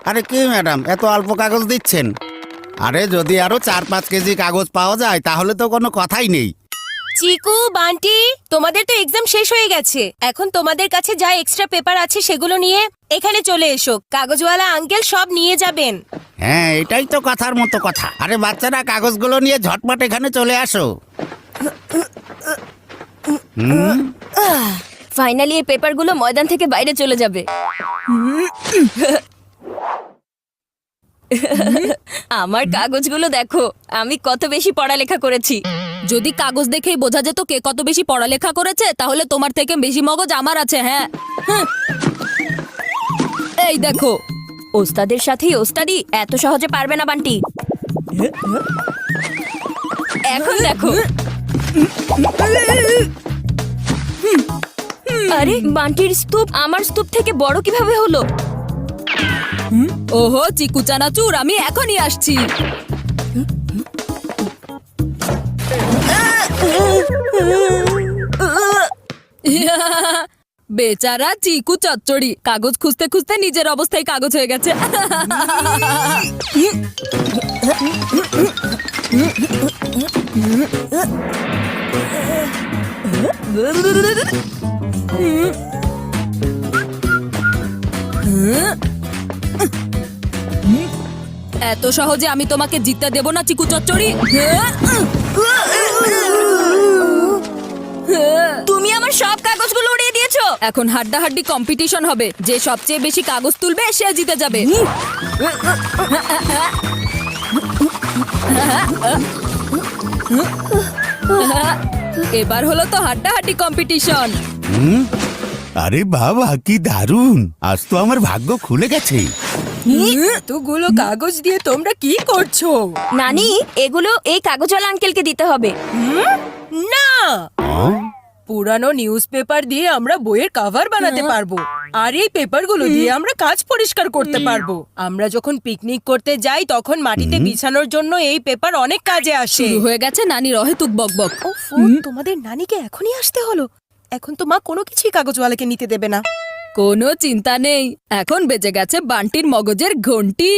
আরে কি ম্যাডাম, এত অল্প কাগজ দিচ্ছেন? আরে যদি আরো 4-5 কেজি কাগজ পাওয়া যায় তাহলে তো কোনো কথাই নেই। চিকু, বান্টি, তোমাদের তো এক্সাম শেষ হয়ে গেছে। এখন তোমাদের কাছে যা এক্সট্রা পেপার আছে সেগুলো নিয়ে এখানে চলে এসো। কাগজওয়ালা আঙ্কেল সব নিয়ে যাবেন। হ্যাঁ, এটাই তো কথার মতো কথা। আরে বাচ্চারা, কাগজগুলো নিয়ে ঝটপট এখানে চলে আসো। ফাইনালি এই পেপারগুলো ময়দান থেকে বাইরে চলে যাবে। আমার কাগজগুলো দেখো, আমি কত বেশি পড়ালেখা করেছি। যদি কাগজ দেখেই বোঝা যেত কে কত বেশি পড়ালেখা করেছে, তাহলে তোমার থেকে বেশি মগজ আমার আছে। হ্যাঁ, এই দেখো। ওস্তাদের সাথেই ওস্তাদি এত সহজে পারবে না বান্টি। এখন দেখো। আরে বান্টির স্তূপ আমার স্তূপ থেকে বড় কিভাবে হলো? ওহো চিকু চানাচুর, আমি এখনই আসছি। বেচারা চিকু চচ্চড়ি, কাগজ খুঁজতে খুঁজতে নিজের অবস্থায় কাগজ হয়ে গেছে। এত সহজে আমি তোমাকে জিততে দেব না চিকু চচ্চড়ি। তুমি আমার সব কাগজগুলো উড়িয়ে দিয়েছো। এখন হাড্ডাহাড্ডি কম্পিটিশন হবে, যে সবচেয়ে বেশি কাগজ তুলবে সে জিতে যাবে। এবার হলো তো হাড্ডাহাড্ডি কম্পিটিশন। আরে বাবা, কি দারুণ! আজ তো আমার ভাগ্য খুলে গেছে। এতগুলো কাগজ দিয়ে তোমরা কি করছো? নানি, এগুলো এই কাগজওয়ালা আঙ্কেলকে দিতে হবে। না, পুরানো নিউজ পেপার দিয়ে আমরা বইয়ের কভার বানাতে পারবো, আর এই পেপারগুলো দিয়ে আমরা কাঁচ পরিষ্কার করতে পারবো। আমরা যখন পিকনিক করতে যাই তখন মাটিতে বিছানোর জন্য এই পেপার অনেক কাজে আসে। শুরু হয়ে গেছে নানির অহেতুক বকবক। ওফো, তোমাদের নানিকে এখনই আসতে হলো। এখন তো মা কোনো কিছুই কাগজওয়ালাকে নিতে দেবে না। কোনো চিন্তা নেই, এখন বেজে গেছে বান্টির মগজের ঘন্টি।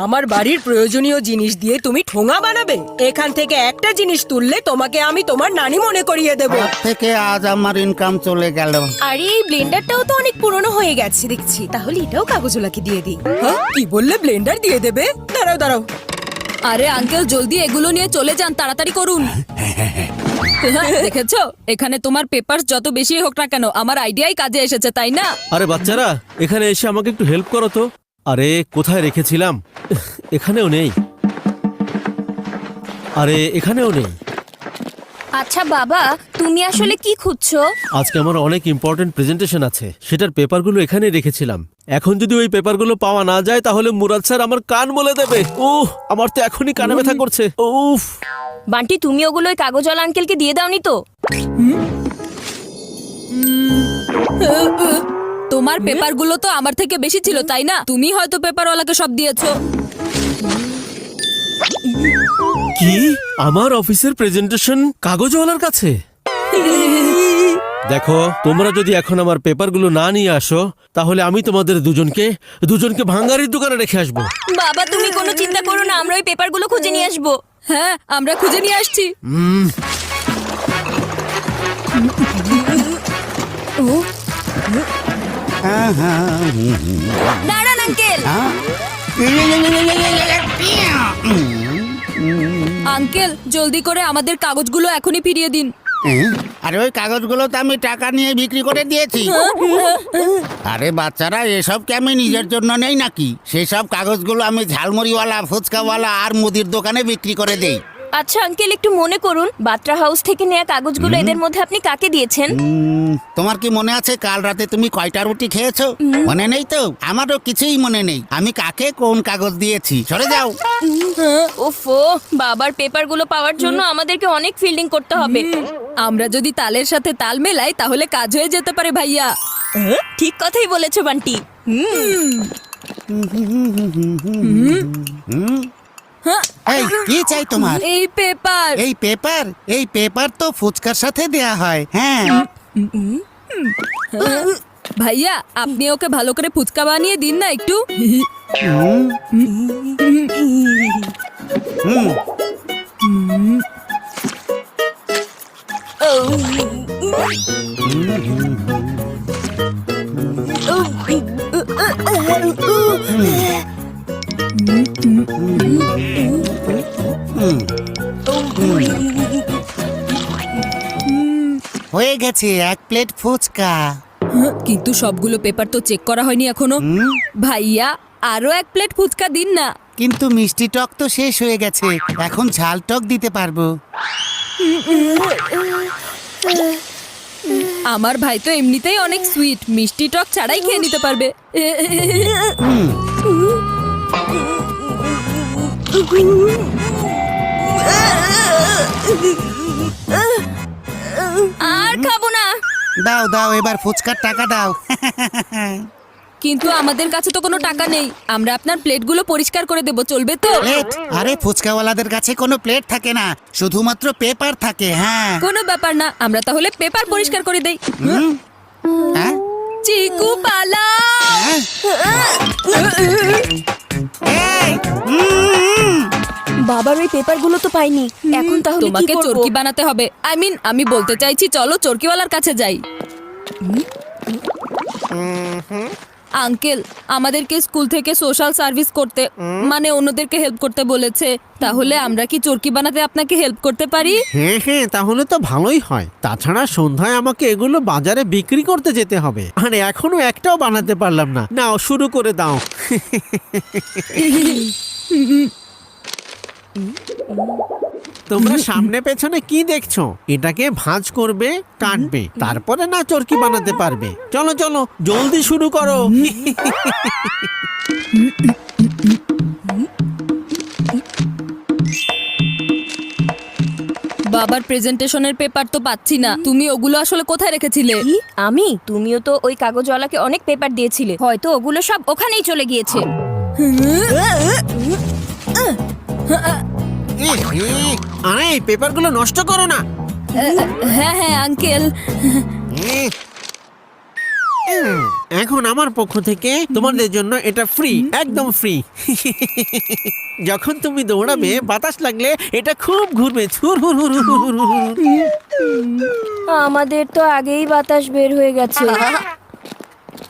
আমার বাড়ির প্রয়োজনীয় জিনিস দিয়ে তুমি ঠোঙা বানাবে? এখান থেকে একটা জিনিস তুললে তোমাকে আমি তোমার নানি মনে করিয়ে দেব। থেকে আজ আমার ইনকাম চলে গেল। আরে এই ব্লেন্ডারটাও তো অনেক পুরনো হয়ে গেছে দেখছি। তাহলে এটাও কাগজওয়ালাকে দিয়ে দিই। হ্যাঁ, কি বললে? ব্লেন্ডার দিয়ে দেবে? দাঁড়াও দাঁড়াও। আরে আঙ্কেল, জলদি এগুলো নিয়ে চলে যান, তাড়াতাড়ি করুন। দেখেছো, এখানে তোমার পেপার যত বেশি হোক না কেন, আমার আইডিয়াই কাজে এসেছে, তাই না? আরে বাচ্চারা, এখানে এসে আমাকে একটু হেল্প করো তো। আরে কোথায় রেখেছিলাম? এখানেও নেই। আরে এখানেও নেই। আচ্ছা বাবা, তুমি আসলে কি খুঁজছো? আজকে আমার অনেক ইম্পর্টেন্ট প্রেজেন্টেশন আছে, সেটার পেপারগুলো এখানে রেখেছিলাম। এখন যদি ওই পেপারগুলো পাওয়া না যায় তাহলে মুরাদ স্যার আমার কান বলে দেবে। উফ, আমার তো এখনই কানে ব্যথা করছে। উফ। বান্টি, তুমি ওগুলো ওই কাগজওয়ালা আঙ্কেলকে দিয়ে দাওনি তো? তোমার পেপারগুলো তো আমার থেকে বেশি ছিল, তাই না? তুমি হয়তো পেপারওয়ালাকে সব দিয়েছো। কি? আমার অফিসের প্রেজেন্টেশন কাগজওয়ালার কাছে? দেখো, তোমরা যদি এখন আমার পেপারগুলো না নিয়ে আসো তাহলে আমি তোমাদের দুজনকে ভাঙ্গারির দোকানে রেখে আসবো। বাবা, তুমি কোনো চিন্তা করো না, আমরা ওই পেপারগুলো খুঁজে নিয়ে আসবো। হ্যাঁ, আমরা খুঁজে নিয়ে আসছি। দাঁড়ান আঙ্কেল। আঙ্কেল, জলদি করে আমাদের কাগজগুলো এখনই ফিরিয়ে দিন। আরে ওই কাগজগুলো তো আমি টাকা নিয়ে বিক্রি করে দিয়েছি। আরে বাচ্চারা, এসব কি আমি নিজের জন্য নেই নাকি? সেসব কাগজগুলো আমি ঝালমুড়িওয়ালা, ফুচকাওয়ালা আর মুদির দোকানে বিক্রি করে দেই। আচ্ছা আঙ্কেল, একটু মনে করুন, বাত্রা হাউস থেকে নেওয়া কাগজগুলো এদের মধ্যে আপনি কাকে দিয়েছেন? তোমার কি মনে আছে কাল রাতে তুমি কয়টা রুটি খেয়েছো? মনে নেই তো? আমারও কিছুই মনে নেই আমি কাকে কোন কাগজ দিয়েছি। সরে যাও। ওফো, বাবার পেপারগুলো পাওয়ার জন্য আমাদেরকে অনেক ফিল্ডিং করতে হবে। আমরা যদি তালের সাথে তাল মেলাই তাহলে কাজ হয়ে যেতে পারে ভাইয়া। ঠিক কথাই বলেছো বান্টি। এই, কি চাই তোমার? এই পেপার। এই পেপার তো ফুচকার সাথে দেয়া হয়। হ্যাঁ, ভাইয়া আপনি ওকে ভালো করে ফুচকা বানিয়ে দিন না একটু। হয়ে গেছে 1 প্লেট ফুচকা। কিন্তু সবগুলো পেপার তো চেক করা হয়নি এখনো। ভাইয়া আরো 1 প্লেট ফুচকা দিন না। কিন্তু মিষ্টি টক তো শেষ হয়ে গেছে, এখন ঝাল টক দিতে পারবো। আমার ভাই তো এমনিতেই অনেক সুইট, মিষ্টি টক ছাড়াই খেয়ে নিতে পারবে। আর খাবো না। দাও দাও, এবার ফুচকার টাকা দাও। কিন্তু আমাদের কাছে তো কোনো টাকা নেই, আমরা আপনার প্লেটগুলো পরিষ্কার করে দেব, চলবে তো? প্লেট? আরে ফুচকাওয়ালাদের কাছে কোনো প্লেট থাকে না, শুধুমাত্র পেপার থাকে। হ্যাঁ। কোনো ব্যাপার না, আমরা তাহলে পেপার পরিষ্কার করে দেই। হ্যাঁ? চিকু পালা। এই, উম, বাবার ওই পেপারগুলো তো পাইনি, এখন তাহলে কি তোমাকে করব? চরকি বানাতে হবে। আমি বলতে চাইছি চলো চরকিওয়ালার কাছে যাই। আঙ্কেল আমাদেরকে স্কুল থেকে সোশ্যাল সার্ভিস করতে, মানে অন্যদেরকে হেল্প করতে বলেছে, তাহলে আমরা কি চরকি বানাতে আপনাকে হেল্প করতে পারি? হ্যাঁ হ্যাঁ, তাহলে তো ভালোই হয়। তাছাড়া সন্ধ্যায় আমাকে এগুলো বাজারে বিক্রি করতে যেতে হবে, আর এখনো একটাও বানাতে পারলাম না। নাও শুরু করে দাও। তোমরা সামনে পেছনে কি দেখছো? এটাকে ভাঁজ করবে, কাটবে, তারপরে না চরকি বানাতে পারবে। চলো চলো জলদি শুরু করো। বাবার প্রেজেন্টেশনের পেপার তো পাচ্ছি না, তুমি ওগুলো আসলে কোথায় রেখেছিলে? কি? তুমিও তো ওই কাগজওয়ালাকে অনেক পেপার দিয়েছিলে, হয়তো ওগুলো সব ওখানেই চলে গিয়েছে। আরে এই পেপারগুলো নষ্ট করো না। হ্যাঁ হ্যাঁ আঙ্কেল। এখন আমার পক্ষ থেকে তোমাদের জন্য এটা ফ্রি, একদম ফ্রি। যখন তুমি দৌড়াবে, বাতাস লাগলে এটা খুব ঘুরবে। আমাদের তো আগেই বাতাস বের হয়ে গেছে।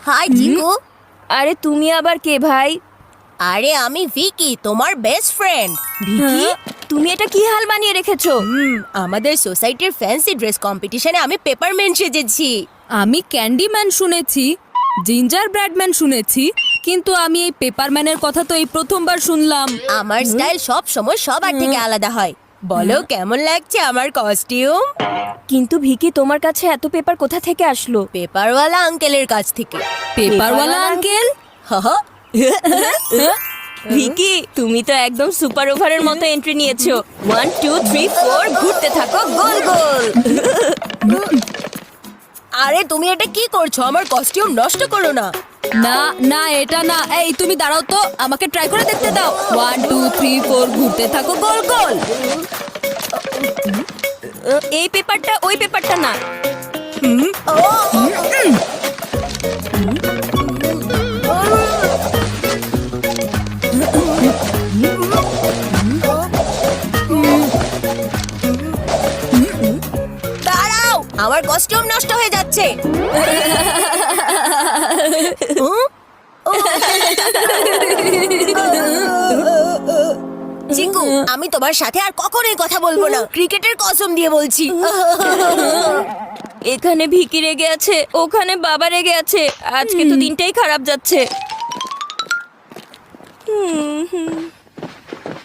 হাই জিকু। আরে তুমি আবার কে ভাই? আরে আমি ভিকি, তোমার বেস্ট ফ্রেন্ড। ভিকি, তুমি এটা কি হাল বানিয়ে রেখেছো? আমাদের সোসাইটির ফ্যান্সি ড্রেস কম্পিটিশনে আমি পেপারম্যান সেজেছি। আমি ক্যান্ডিম্যান শুনেছি, জিঞ্জার ব্রেডম্যান শুনেছি, কিন্তু আমি এই পেপারম্যানের কথা তো এই প্রথমবার শুনলাম। আমার স্টাইল সব সময় সবার থেকে আলাদা হয়। বলো কেমন লাগছে আমার কস্টিউম? কিন্তু ভিকি, তোমার কাছে এত পেপার কোথা থেকে আসলো? পেপারওয়ালা আঙ্কেলের কাছ থেকে। পেপারওয়ালা আঙ্কেল? হহ, ভিকি, তুমি তো একদম সুপার ওভারের মতো এন্ট্রি নিয়েছো। 1 2 3 4 ঘুরতে থাকো গোল গোল। আরে তুমি এটা কি করছো? আমার কস্টিউম নষ্ট করো না। না না এটা না, এই তুমি দাঁড়াও তো, আমাকে ট্রাই করে দেখতে দাও। 1 2 3 4 ঘুরতে থাকো গোল গোল। এই পেপারটা ওই পেপারটা না। দাঁড়াও, আমার কস্টিউম নষ্ট হয়ে যাচ্ছে। চিকু, আমি তোমার সাথে আর কখনোই কথা বলবো না, ক্রিকেটের কসম দিয়ে বলছি। এখানে ভিকি রেগে আছে, ওখানে বাবা রেগে আছে, আজকে তো দিনটাই খারাপ যাচ্ছে।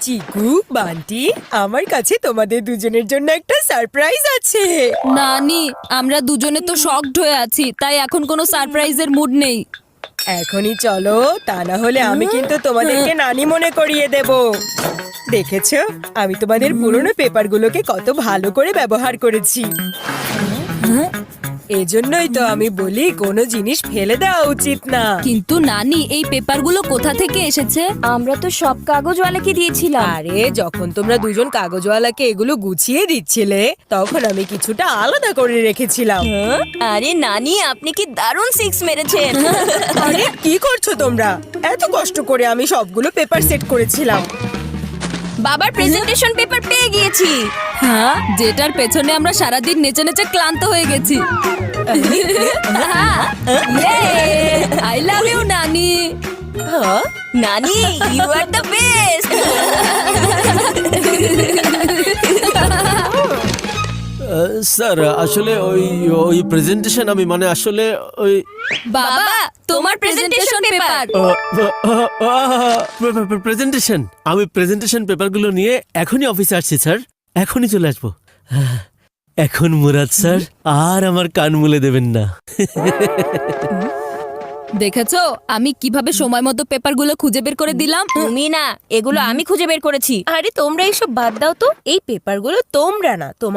চিকু, বান্টি, আমার কাছে তোমাদের দুজনের জন্য একটা সারপ্রাইজ আছে। নানি আমরা দুজনে তো শকড হয়ে আছি, তাই এখন কোনো সারপ্রাইজের মুড নেই। এখনই চলো, তা না হলে আমি কিন্তু তোমাদেরকে নানি মনে করিয়ে দেব। দেখেছো আমি তোমাদের পুরনো পেপারগুলোকে কত ভালো করে ব্যবহার করেছি। এজন্যই তো আমি বলি কোনো জিনিস ফেলে দেওয়া উচিত না। কিন্তু নানি, এই পেপারগুলো কোথা থেকে এসেছে? আমরা তো সব কাগজওয়ালাকে দিয়েছিলাম। আরে যখন তোমরা দুজন কাগজওয়ালাকে এগুলো গুছিয়ে দিচ্ছিলে তখন আমি কিছুটা আলাদা করে রেখেছিলাম। হ্যাঁ? আরে নানি, আপনি কি দারুণ 6 মেরেছেন। আরে কি করছো তোমরা? এত কষ্ট করে আমি সবগুলো পেপার সেট করেছিলাম। বাবার প্রেজেন্টেশন পেপার পেয়ে গিয়েছি। হ্যাঁ, যেটার পেছনে আমরা সারাদিন নেচে নেচে ক্লান্ত হয়ে গেছি। I love you Nani. হ্যাঁ? Nani, you are the best. Sir আসলে ওই প্রেজেন্টেশন আমি মানে আসলে ওই বাবা, তোমার প্রেজেন্টেশন পেপার। প্রেজেন্টেশন, আমি প্রেজেন্টেশন পেপারগুলো নিয়ে এখনই অফিসে আসছি স্যার, এখনই চলে আসবো। এখন মুরাদ স্যার আর আমার কান মুলে দেবেন না। দেখেছো আমি কিভাবে সময় মতো পেপারগুলো খুঁজে বের করে দিলাম? তুমি না, এগুলো আমি খুঁজে বের করেছি। আরে তোমরা এইসব বাদ দাও তো, এই পেপারগুলো তোমরা না, তোমার